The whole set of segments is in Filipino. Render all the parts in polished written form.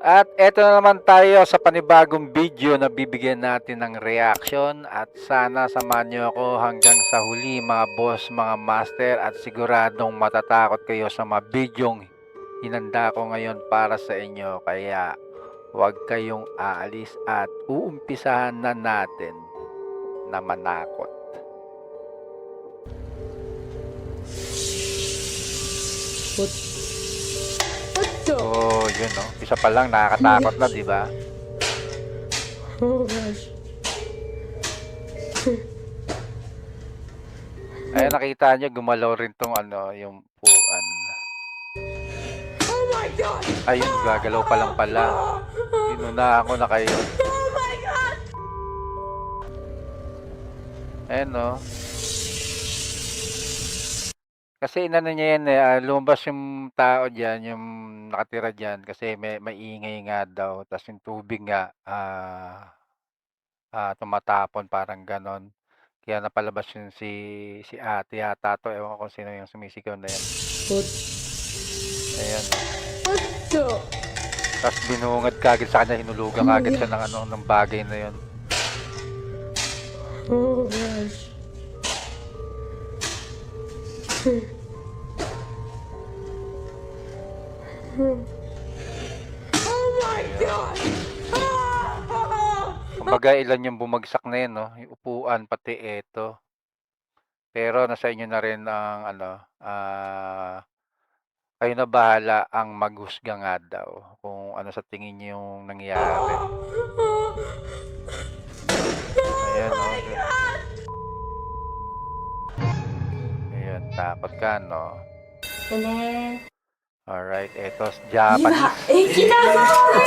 At eto na naman tayo sa panibagong video na bibigyan natin ng reaction, at sana samahan nyo ako hanggang sa huli mga boss, mga master, at siguradong matatakot kayo sa mga bidyong hinanda ko ngayon para sa inyo. Kaya huwag kayong aalis at uumpisahan na natin na manakot. Oh, yun no. Isa pa lang nakakatakot na, di ba? Oh gosh. Ayun, nakita nyo, gumalaw rin tong yung puan. Oh my god. Ayun, gagalaw pa lang pala. Inunahan ko na kayo. Oh my god. Ayun no. Kasi inano niya yan lumabas yung tao dyan, yung nakatira dyan, kasi may maingay nga daw. Tapos yung tubig nga, tumatapon, parang ganon. Kaya napalabas yun si ate yata to. Ewan ko kung sino yung sumisigaw na yan. Ayan. Tapos binungad kagad sa kanya, hinulugan kagad siya ng bagay na yun. Oh gosh. Oh my god. Kumbaga ilan yung bumagsak na yun, no? Yung upuan, pati eto. Pero nasa inyo na rin ang kayo na bahala ang maghusga nga daw kung ano sa tingin niyo yung nangyari. Ayan, no? Ayan, takot ka, no? Alright, eto, Japanese.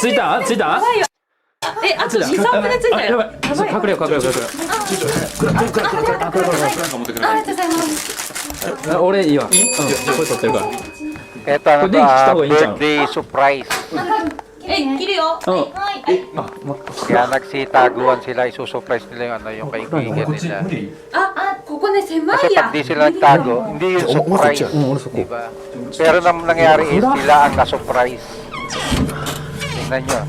ついたついたあと2、3分で着いたよ。やばい隠れよう隠れよう隠れよう俺いいわこれ撮ってるから Eto, birthday surprise. 切るよ。Kaya nagsitaguan sila, isusurprise nila yung kaibigan nila. ここね、狭 Kasi い pag や。 di sila nagtago, hindi yung surprise. Diba? Pero nangyari is sila ang na-surprise. Tingnan nyo.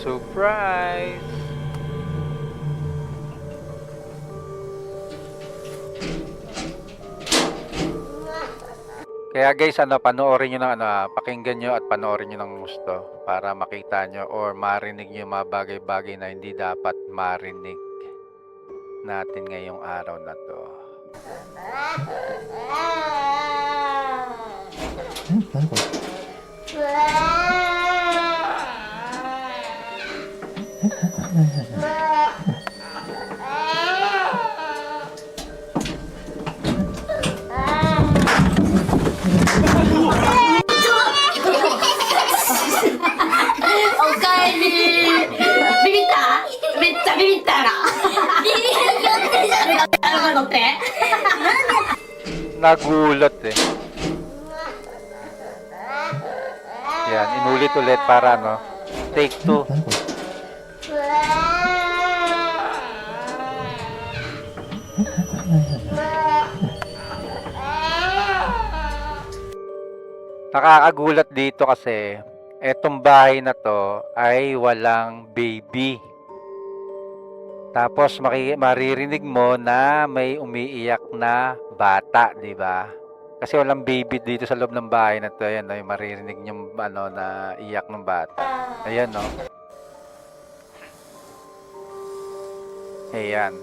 Surprise! Kaya guys, panoorin nyo ng pakinggan nyo at panoorin nyo ng gusto para makita nyo or marinig nyo mga bagay-bagay na hindi dapat marinig natin ngayong araw na to. Nagulat eh. Yan, inulit ulit para take 2. Nakakagulat dito kasi etong bahay na to ay walang baby. Tapos maririnig mo na may umiiyak na bata, di ba? Kasi walang baby dito sa loob ng bahay na to. Ayan, yung maririnig niyo na iyak ng bata. Ayan, no. Ayan.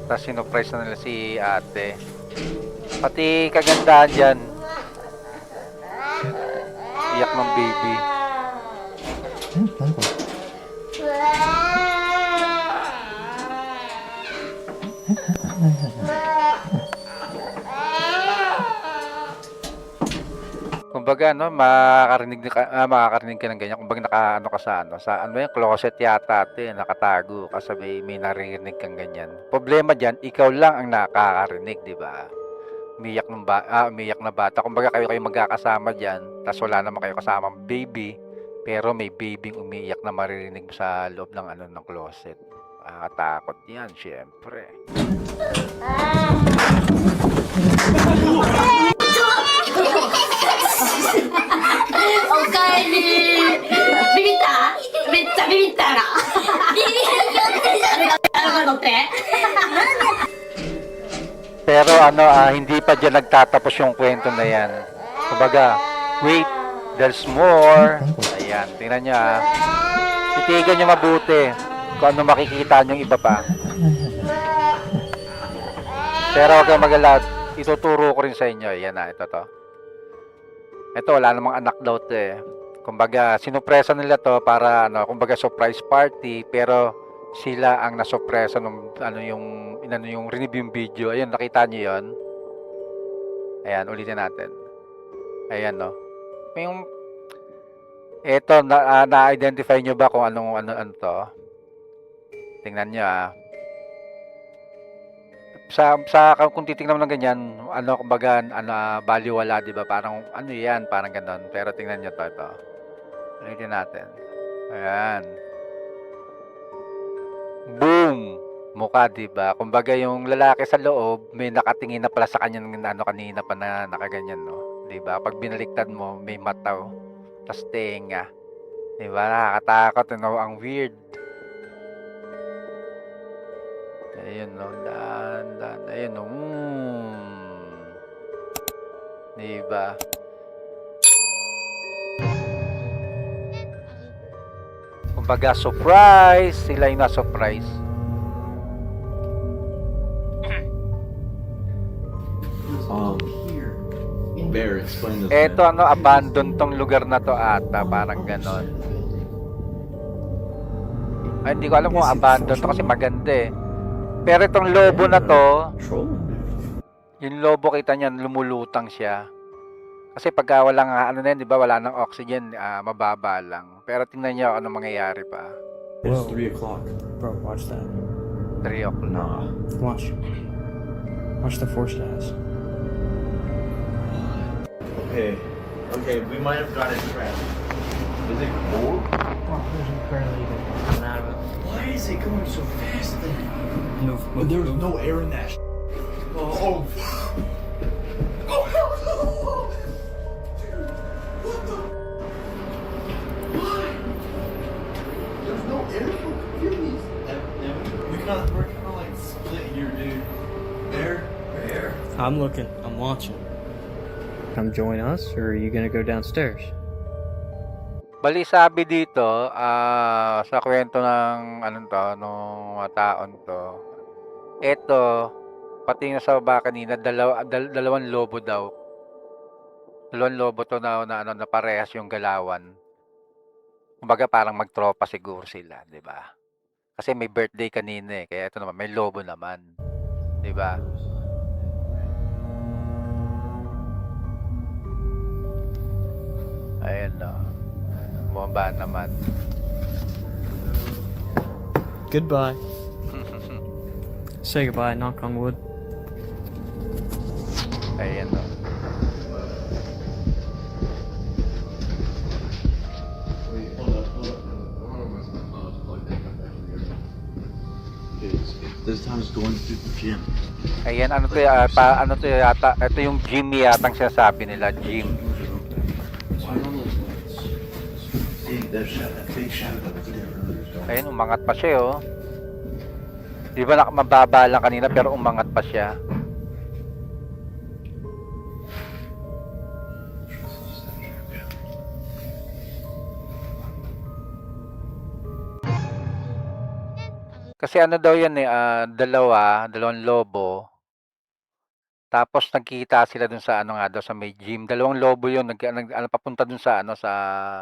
Tapos sinurprise na nila si ate. Pati kagandahan dyan. Iyak ng baby. Kumbaga no, makakarinig ka ng ganyan. Kumbaga naka ano ka sa ano yan, closet yata ate, nakatago kasi may naririnig kang ganyan. Problema diyan, ikaw lang ang nakakarinig, di ba? Umiyak na bata. Kumbaga kayo magkakasama diyan, tapos wala naman kayo kasamang baby, pero may babying umiiyak na maririnig mo sa loob ng ano ng closet. Nakakatakot 'yan, syempre. Pero ano, hindi pa dyan nagtatapos yung kwento na yan. Kumbaga, wait, there's more. Ayan, tingnan nyo titigan nyo mabuti kung ano makikita nyo iba pa. Pero huwag kayong mag-alala, ituturo ko rin sa inyo. Ayan ito to. Ito, wala namang anak daw to eh. Kumbaga, sinupresa nila to para, kumbaga surprise party, pero sila ang nasurpresa nung, yung review video. Ayun, nakita nyo yun. Ayan, ulitin natin. Ayan, no. Yung, eto, na-identify nyo ba kung ano to? Tingnan nyo, kung titingnan mo ng ganyan, kumbaga, baliwala, di ba? Parang, yan, parang ganon. Pero tingnan nyo ito. Ulitin natin. Ayan. Boom! Mukha, di ba? Kumbaga, yung lalaki sa loob, may nakatingin na pala sa kanya kanina pa na nakaganyan, no? Di ba? Pag binaliktad mo, may mataw. Tas tenga. Di ba? Nakakatakot, no? Ang weird. Ayun, no? Ayun, no? Di ba? Kumbaga, surprise! Sila yung na-surprise. Bear, explain this. Eto, abandon tong lugar na to ata. Parang ganon. Ay, hindi ko alam kung abandon to kasi maganda eh. Pero itong lobo na to, yung lobo kita niyan, lumulutang siya. Kasi pagka walang na yan, di ba, wala nang oxygen, mababa lang. Pero tingnan niyo ano mangyayari pa. It's 3 o'clock. Bro, watch that. 3 o'clock. Nah. Watch. Watch the force gas. Okay, we might have got it trapped. Is it cold? Oh, there's barely even coming out of it. Why is it going so fast then? Move, move, There's move. no air in that. Oh. There's no air for computers. We're kind of like split here, dude. Bear. I'm looking. I'm watching. Come join us, or are you gonna go downstairs? Bali sabi dito, sa kwento ng nung taon to, eto, pati na sa baba kanina, dalawang lobo daw. Dalawang lobo to na parehas yung galawan. Kumbaga parang magtropa siguro sila, di ba? Kasi may birthday kanina eh, kaya ito naman, may lobo naman. Di ba? Ayan no. Bumaba naman. Goodbye. Say goodbye. Knock on wood. Ayan no. Wait, hold up. This time is going to the gym. Ayan, ano to yata, ito yung gym yatang sinasabi nila, gym. See, that big shadow that was there earlier. Ayan, umangat pa siya, oh. Di ba mababa lang kanina, pero umangat pa siya. Kasi ano daw yan eh, dalawang lobo. Tapos nagkita sila dun sa ano nga daw sa may gym. Dalawang lobo yun, papunta dun sa ano sa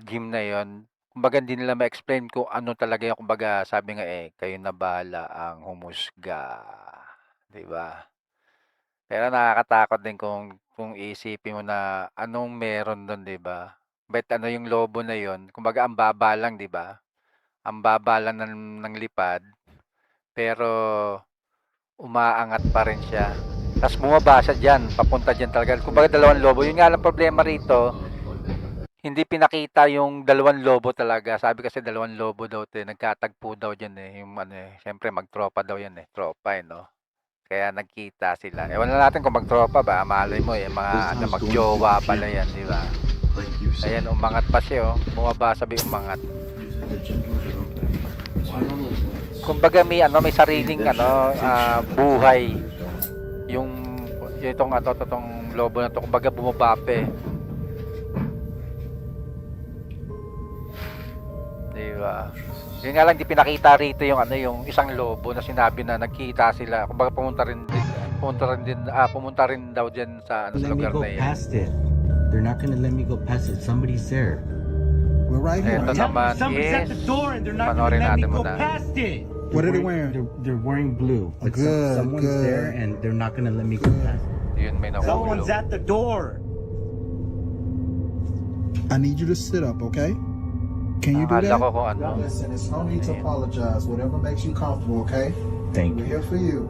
gym na yon. Kumbaga hindi nila ma-explain kung ano talaga yung kumbaga sabi nga eh, kayo na bahala ang humusga. 'Di ba? Pero nakakatakot din kung iisipin mo na anong meron dun, 'di ba? Bet ano yung lobo na yon, kumbaga ang baba lang, 'di ba? Ang baba lang ng lipad, pero umaangat pa rin siya. Tapos bumaba siya diyan, papunta diyan talaga. Kumbaga dalawang lobo. Yun nga lang problema rito, hindi pinakita yung dalawang lobo talaga. Sabi kasi dalawang lobo daw 'to, nagkatagpo daw diyan eh, yung ano eh, siyempre magtropa daw yan eh, tropa eh, no? Kaya nagkita sila. Ewan na natin kung magtropa ba, malay mo eh, mga ano, magjowa pala yan, di ba? Like you said, Ayan, umangat pa siya, oh. Bumaba, sabi umangat. you said the gym doors are open. Why don't those lights? Kumbaga may sariling buhay. Yung itong totong lobo na to, kumbaga bumaba pa eh. Di ba? Yun nga lang, di pinakita rito yung yung isang lobo na sinabi na nagkita sila. Kumbaga pumunta rin daw diyan sa sa Let me lugar go na yan. past it. They're not gonna let me go past it. Somebody's there. We're right here. Ito Right? naman Somebody's at the is, door and they're not gonna panoorin let me natin go muna. past it. What are they wearing? They're wearing blue. But Good, someone's good. there and they're not gonna let me go past it. Yun, may nahulog. Someone's at the door. I need you to sit up, okay? Can you do Akala that? ko kung ano. Listen, it's no need to apologize. Whatever makes you comfortable, okay? Thank We're you. here for you.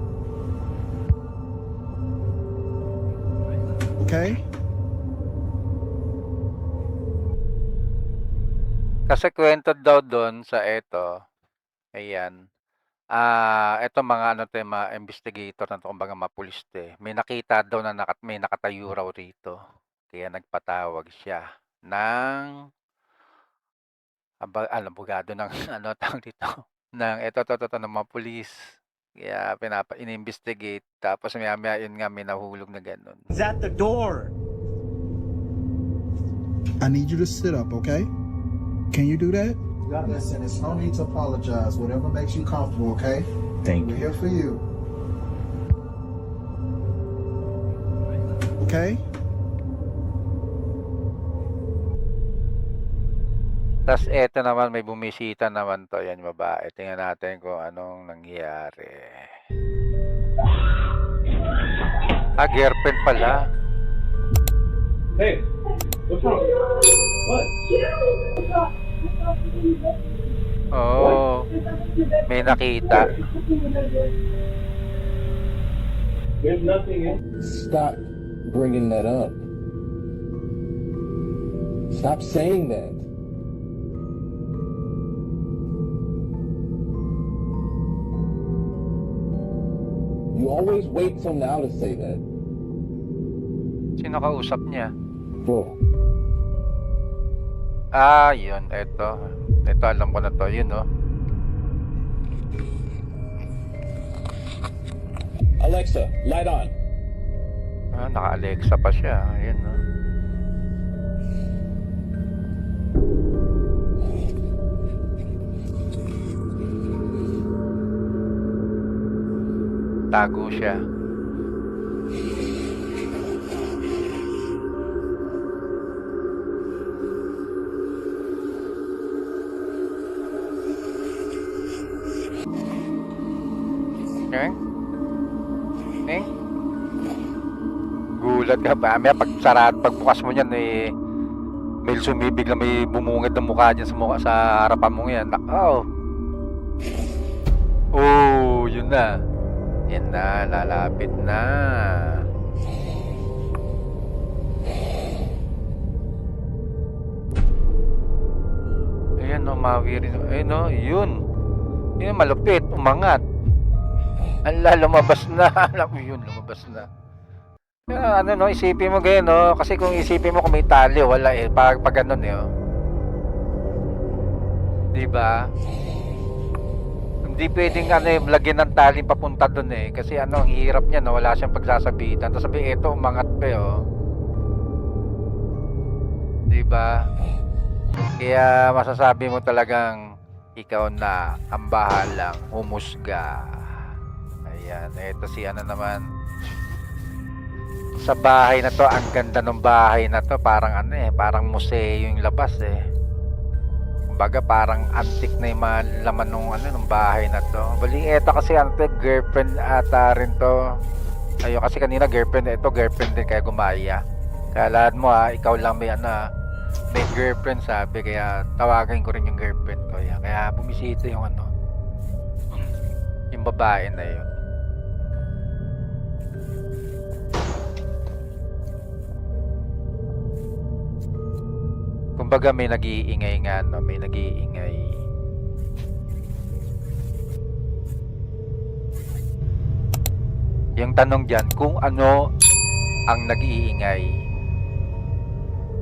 Okay? Kasi kwento daw doon sa ayan. Eto mga mga investigator na to, kumbaga mga pulis to eh. May nakita daw na may nakatayo raw rito. Kaya nagpatawag siya ng abogado ng tawag dito, ng ng mga pulis. Kaya ini-investigate, tapos maya-maya yun nga may nahulog na ganun. He's at the door. I need you to sit up, okay? Can you do that? Listen, it's no need to apologize. Whatever makes you comfortable, okay? Thank We're you. here for you. Okay? Tapos eto naman, may bumisita naman to, yan babae. Tingnan natin kung anong nangyari. Girlfriend pala. Hey, what's wrong? What? Oh, may nakita. There's nothing in. Stop bringing that up. Stop saying that. You always wait till now to say that. Sino kausap niya? Bro, Yun. Ito, alam ko na to. Yun, no? Alexa, light on. Naka-Alexa pa siya. Ayun, no? Tago siya. Neng? Neng? Gulat ka ba? Pagbukas mo niyan eh, may sumibig na may bumungad ng mukha dyan sa harapan mo yan. Oh. Oh, yun na. Yan na, lalapit na. Ayan, umawi rin. Ayun, no, yun. Yun, malupit, umangat. Lumabas na. Alam mo yun, lumabas na. Kaya isipin mo ganyan, no? Kasi kung isipin mo kung may tali, wala eh. Pag ganun eh, oh. Diba? Hindi pwedeng lagyan ng taling papunta dun eh. Kasi ang hirap niya, no? Wala siyang pagsasabitan. Tapos sabi, eto, umangat pa eh, oh. Diba? Kaya masasabi mo talagang ikaw na ang bahalang humusga. Ayan, eto si ano naman. Sa bahay na to, ang ganda ng bahay na to, parang ano eh, parang museo yung labas eh. Kumbaga parang antique na yung mga laman ng ano ng bahay na to. Bali eto kasi ano to, girlfriend ata rin to. Ayun kasi kanina girlfriend, ito girlfriend din kaya gumaya. Kala mo ikaw lang may ano may girlfriend sabi, kaya tawagan ko rin yung girlfriend ko. Kaya bumisita yung ano, yung babae na yun. Kumbaga may nag-iingay nga, no? May nag-iingay. Yung tanong dyan, kung ano ang nag-iingay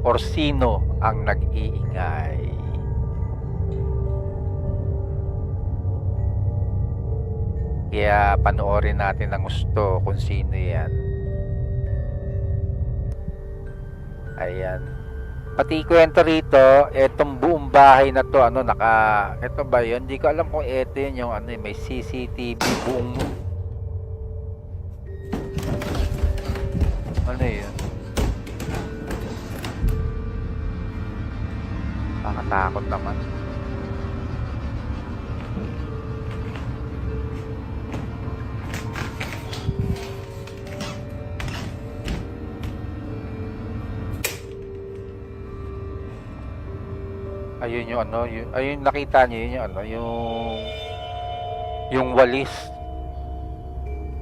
or sino ang nag-iingay. Kaya panoorin natin ng gusto kung sino yan. Ayan. Pati kwento rito, etong buong bahay na to, ano, eto ba yun? Hindi ko alam kung eto yun yung ano, may CCTV buong, ano yun? Nakatakot naman. Ayun yung ano, ayun nakita niyo yun yung ano, yung walis.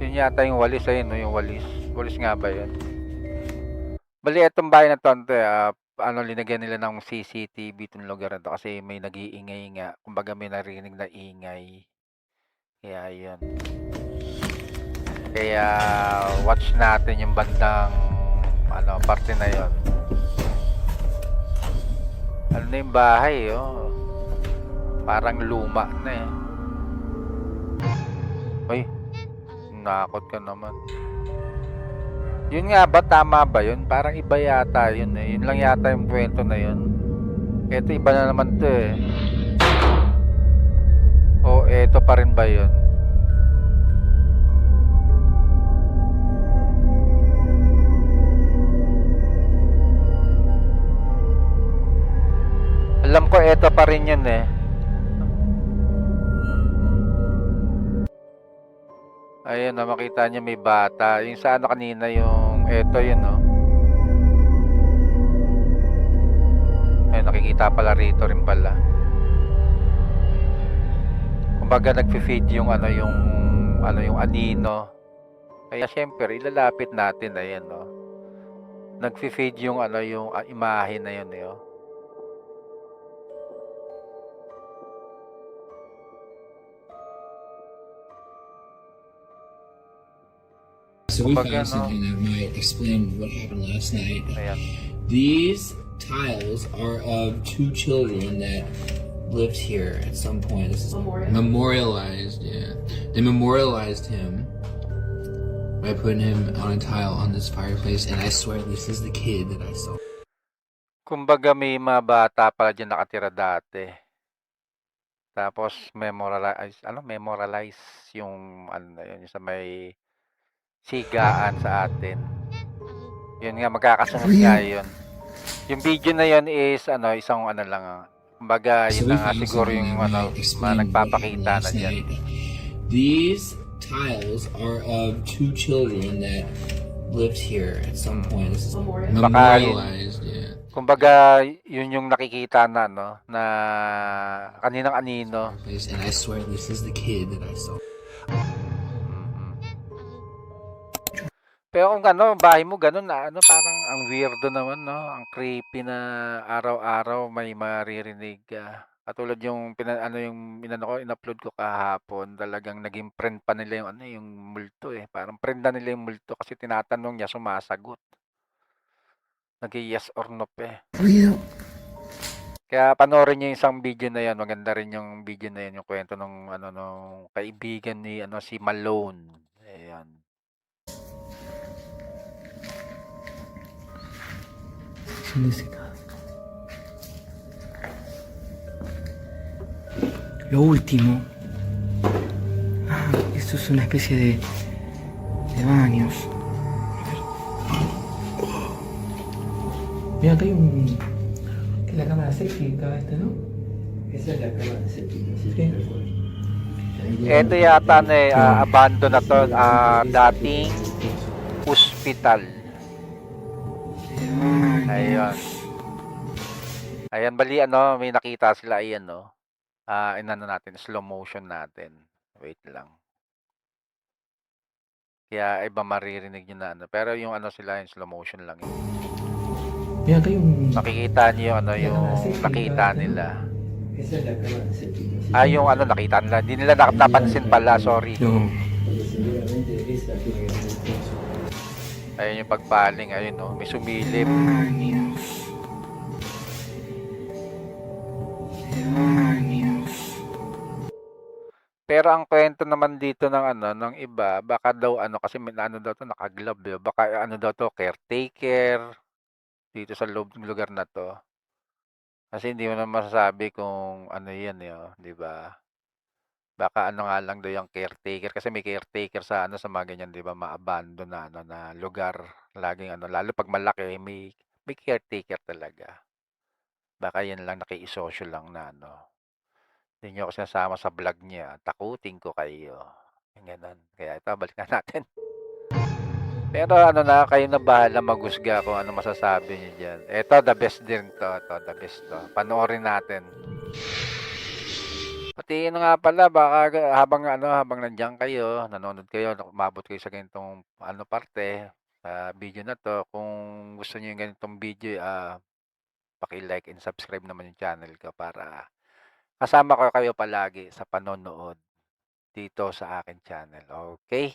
Yun yata yung walis, ayun no, yung walis. Walis nga ba yun? Bali etong bahay na to, ano, linagyan nila ng CCTV itong lugar na to kasi may nag-iingay nga. Kumbaga may narinig na ingay. Kaya yun. Kaya watch natin yung bandang ano, parte na yun. Ano na yung bahay, oh. Parang luma na eh. Uy, nakakot ka naman. Yun nga ba, tama ba yun? Parang iba yata yun eh. Yun lang yata yung kwento na yun. Eto iba na naman to eh. O eto pa rin ba yun? Alam ko eto pa rin yun eh. Ayun na, makita niyo may bata. Yung sa ano kanina, yung eto yun no. Ayun, nakikita pala rito rin pala. Kumbaga nagfi-feed yung ano yung anino. Kaya syempre ilalapit natin, ayan no. Nagfi-feed yung ano yung imahe na yun eh. Oh. So we found something that might explain what happened last night. Ayan. These tiles are of two children that lived here at some point. This is memorialized, yeah. They memorialized him by putting him on a tile on this fireplace, and I swear this is the kid that I saw. Kumbaga may mga bata pala dyan nakatira dati. Tapos memorialize yung ano na yun, yung sa may sigaan sa atin. Yun nga, magkakasunod nga yun. Yung video na yun is ano, isang ano lang, kumbaga yun na nga siguro yung ano, nagpapakita na dyan. These tiles are of two children that lived here at some point. This is memorialized, yeah. Kumbaga yun yung nakikita na no, na kaninang anino. And I swear this is the kid that I saw. Pero kung ano, bahay mo ganun na ano, parang ang weirdo naman no, ang creepy na araw-araw may maririnig ka. Katulad yung in-upload ko kahapon, talagang naging friend pa nila yung ano, yung multo eh. Parang friend na nila yung multo kasi tinatanong niya, sumasagot. Nag-yes or no eh. Kaya panoorin niyo yung isang video na yan, maganda rin yung video na yan, yung kwento ng ano nung kaibigan ni ano si Malone. Ayan. Lo último. Ah, esto es una especie de baños. Mira, acá hay un... ¿Qué es la cámara séptica esta, no? Esa es la cámara séptica, sí. Ito yata na abandon na to, dating hospital. Ayun. Ayan, bali ano, may nakita sila, ayan no. Inano natin, slow motion natin. Wait lang. Kaya iba maririnig nyo na ano. Pero yung ano sila, yung slow motion lang yun. Mira, acá hay un... Nakikita nyo yung ano, yung nakita nila. Esa es la cámara séptica, sí. Yung ano, nakita nila. Hindi nila napansin pala, sorry. No. Porque seguramente esa tiene que ser el piso. Ayun yung pagpaling, ayun no. May sumilip. Pero ang kwento naman dito ng ano, ng iba, baka daw ano, kasi may ano daw to, nakaglove, baka ano daw to, caretaker dito sa loob ng lugar na to. Kasi hindi mo na masasabi kung ano yan, di ba? Baka ano nga lang daw yung caretaker, kasi may caretaker sa ano, sa mga ganyan, di ba, ma-abandon na ano, na lugar. Laging ano, lalo pag malaki, may caretaker talaga. Baka yan lang, nakiisosyo lang na ano. Hindi nyo ako sinasama sa vlog niya. Takutin ko kayo. Yung ganun. Kaya ito, balikan natin. Pero ano na, kayo na bahala maghusga kung ano masasabi niyo dyan. Ito, the best din to. Ito, the best to. Panoorin natin. Pati ano nga pala, baka habang nandiyan kayo, nanonood kayo, umabot kayo sa ganitong ano parte, sa video na to. Kung gusto niyo yung ganitong video, paki-like and subscribe naman yung channel ko para kasama ko kayo palagi sa panonood dito sa akin channel. Okay?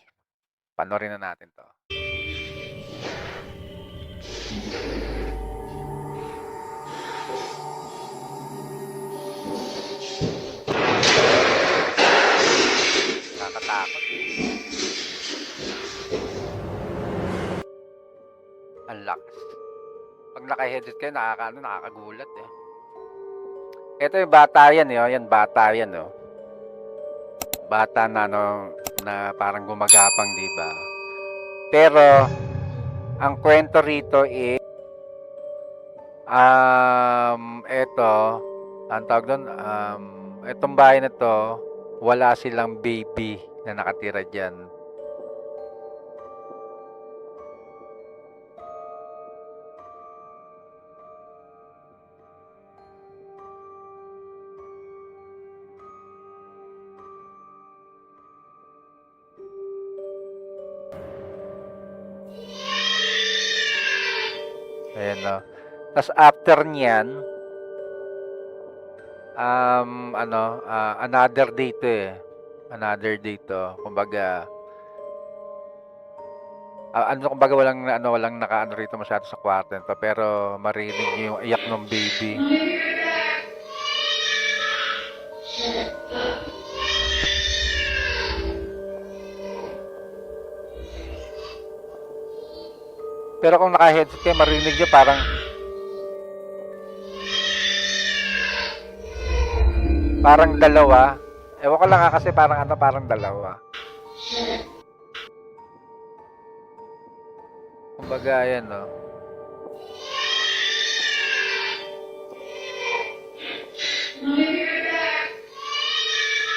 Panoorin na natin to. Nakakatakot. Ang lakas. Pag naka-headset kayo, nakakagulat eh. Ito yung bata yan, yan bata yan, Bata na na parang gumagapang, di ba? Pero ang kwento rito is eto, ang tawag doon, etong bahay na to, wala silang baby na nakatira diyan. Ayan, no. Tapos after niyan, another day to eh. Another day to. Kumbaga, kumbaga walang nakaano rito masyado sa kwarto nito, pero marinig niyo yung iyak ng baby. Pero kung naka-headset kayo, marinig nyo parang dalawa. Ewan ko lang kasi parang dalawa. Kumbaga, ayan, no.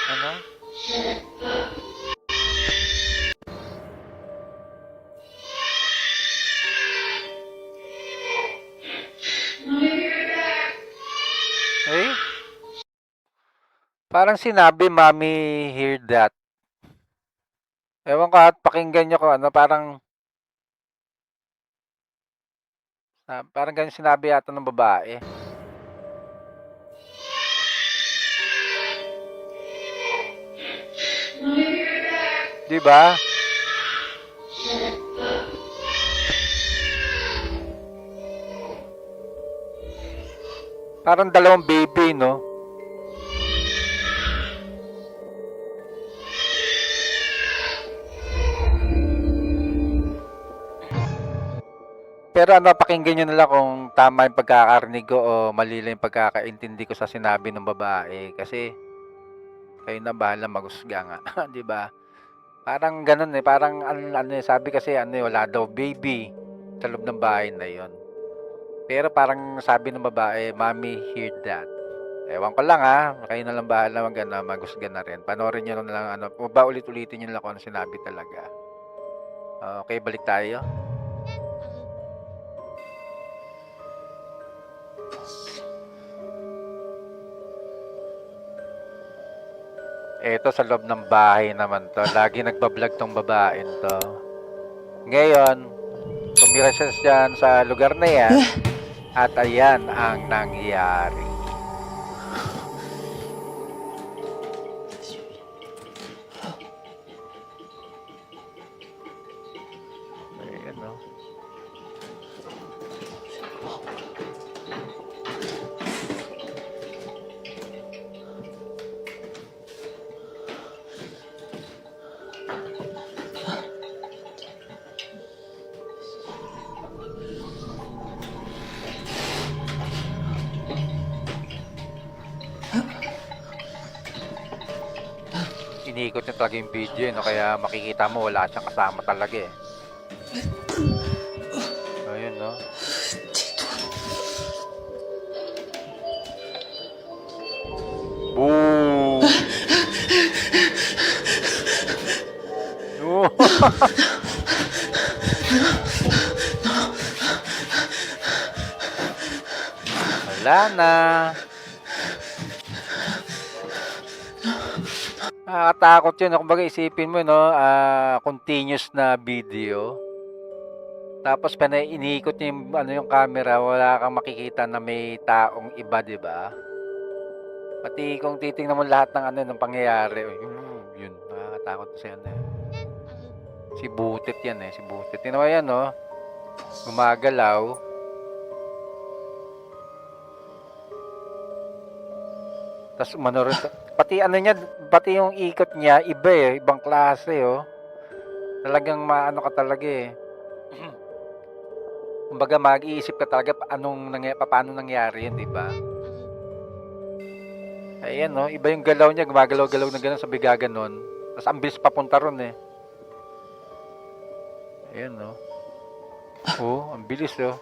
Ano? Eh? Parang sinabi, "Mommy, hear that." Ewan ko at pakinggan nyo kung ano, parang ganyan sinabi yata ng babae. Di ba? Parang dalawang baby, no? Pero pakinggan nyo nila kung tama yung pagkakarinig ko o mali lang yung pagkakaintindi ko sa sinabi ng babae. Kasi Kayo na bahala maghusga nga, 'di ba? Parang gano'n, eh, parang ano, eh, sabi kasi ano, eh, wala daw baby sa loob ng bahay na 'yon. Pero parang sabi ng babae, "Mommy heard that." Ewan ko lang, kayo na lang bahala mag-ano, maghusga na rin. Panoorin niyo na lang ano, o ba ulit-ulitin niyo lang kung ano sinabi talaga. Okay, balik tayo. Eto sa loob ng bahay naman 'to, lagi nagba-vlog 'tong babaeng 'to. Ngayon, tumira siya diyan sa lugar na 'yan at ayan ang nangyari. Ayan, oh. Iniikot niya talaga yung video, no? Kaya makikita mo wala siyang kasama talaga, eh. Ayun, no? Boom! Oh. Wala na. Nakakatakot yun. Kumbaga isipin mo, no, continuous na video. Tapos iniikot niya yung, yung camera, wala kang makikita na may taong iba, di ba? Pati kung titingnan mo lahat ng ng pangyayari, yun, nakakatakot kasi yan, eh. Si Butit yan, eh, si Butit. Tingnan mo yan, no? Gumagalaw. Tapos umano rin, pati niya, pati yung ikot niya, iba, eh, ibang klase, oh. Talagang maano ka talaga, eh. Kumbaga mag-iisip ka talaga paano nangyari yun, di ba? Ayan, no, iba yung galaw niya, gumagalaw-galaw na gano'n, sabi gaganon. Tapos ang bilis papunta ron, eh. Ayan, no. Oh, ang bilis, oh.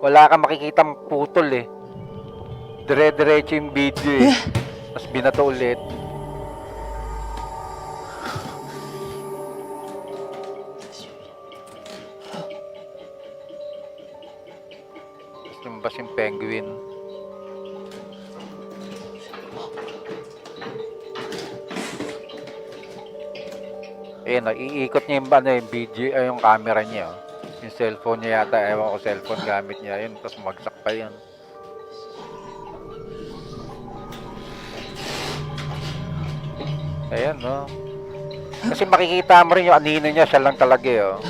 Wala kang makikitang putol, eh. Dire-diretso yung video, eh. Tapos binato ulit. Tapos lumabas yung penguin. Ayan, iikot niya yung video, yung camera niya, oh. Yung cellphone niya yata, ewan ko cellphone gamit niya, yun, tapos magsak pa yun. Ayan, no. Kasi makikita mo rin yung anino niya, siya lang talaga, oh.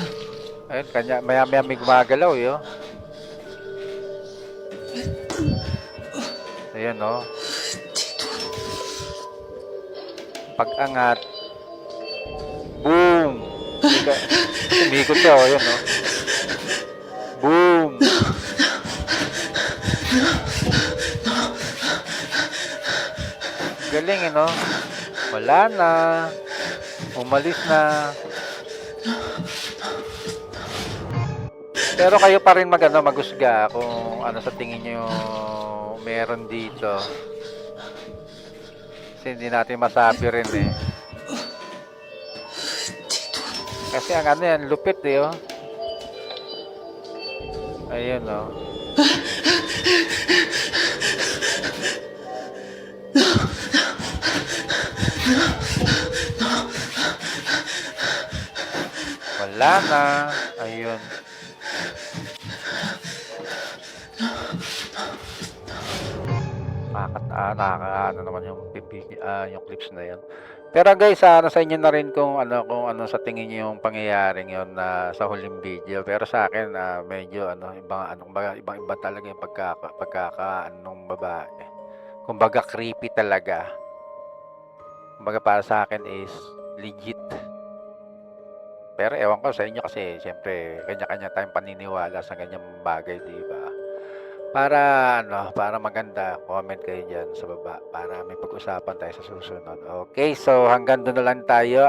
Ayun, kanya, maya-maya may gumagalaw, oh. Ayan, no. Pag-angat. Boom! Umikot siya, oh. Ayan, no. Boom! Galing, eh, no. Wala na. Umalis na. Pero kayo pa rin maghusga kung ano sa tingin nyo meron dito. Kasi hindi natin masabi rin, eh. Kasi ang yan, lupit, eh, oh. Ayun, oh. Wala na. Ayun. Nakakaano naman yung yung clips na 'yon. Pero guys, sa inyo na rin kung ano sa tingin niyo yung pangyayaring 'yon na sa huling video. Pero sa akin, medyo ibang-iba talaga yung nung babae. Kumbaga creepy talaga. Kumbaga para sa akin is legit. Pero ewan ko sa inyo kasi siyempre kanya-kanya tayong paniniwala sa ganyang bagay, di ba? para para maganda, comment kayo diyan sa baba para may pag-usapan tayo sa susunod. Okay, so hanggang doon na lang tayo,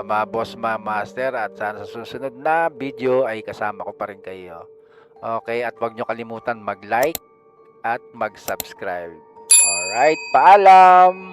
mga boss, mga master, at sana sa susunod na video ay kasama ko pa rin kayo. Okay, at huwag nyo kalimutan mag-like at mag-subscribe. Alright, paalam!